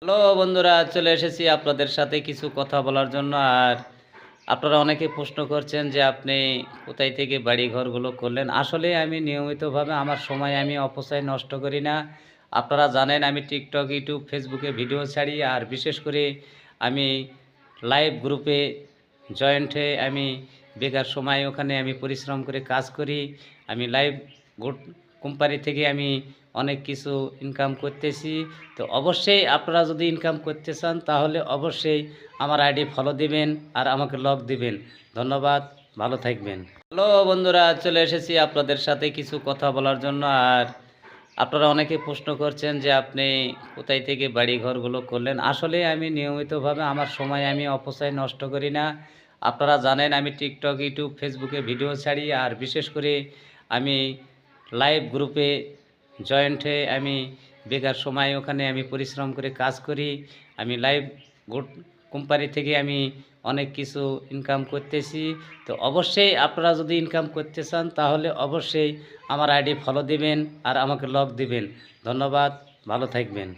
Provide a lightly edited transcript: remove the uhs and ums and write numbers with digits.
Hello বন্ধুরা, চলে এসেছি আপনাদের সাথে কিছু কথা বলার জন্য। আর আপনারা অনেকে প্রশ্ন করছেন যে আপনি কোথায় থেকে বাড়ি ঘরগুলো করলেন। আসলে আমি নিয়মিতভাবে আমার সময় আমি অপচয় নষ্ট করি না। আপনারা জানেন আমি টিকটক, ইউটিউব, ফেসবুকে ভিডিও ছাড়ি। আর বিশেষ করে আমি লাইভ গ্রুপে জয়েন্ট হয়ে আমি বেকার সময় ওখানে আমি পরিশ্রম করে কাজ করি। আমি লাইভ গুড কোম্পানি থেকে আমি অনেক কিছু ইনকাম করতেছি। তো অবশ্যই আপনারা যদি ইনকাম করতে চান তাহলে অবশ্যই আমার আইডি ফলো দিবেন আর আমাকে লক দিবেন। ধন্যবাদ, ভালো থাকবেন। হ্যালো বন্ধুরা, চলে এসেছি আপনাদের সাথে কিছু কথা বলার জন্য। আর আপনারা অনেকে প্রশ্ন করছেন যে আপনি কোথায় থেকে বাড়ি ঘরগুলো করলেন। আসলে আমি নিয়মিতভাবে আমার সময় আমি অপচয় নষ্ট করি না। আপনারা জানেন আমি টিকটক, ইউটিউব, ফেসবুকে ভিডিও ছাড়ি। আর বিশেষ করে আমি লাইভ গ্রুপে জয়েন্ট হয়ে আমি বেকার সময় ওখানে আমি পরিশ্রম করে কাজ করি। আমি লাইভ গুড কোম্পানি থেকে আমি অনেক কিছু ইনকাম করতেছি। তো অবশ্যই আপনারা যদি ইনকাম করতে চান তাহলে অবশ্যই আমার আইডি ফলো দিবেন আর আমাকে লক দিবেন। ধন্যবাদ, ভালো থাকবেন।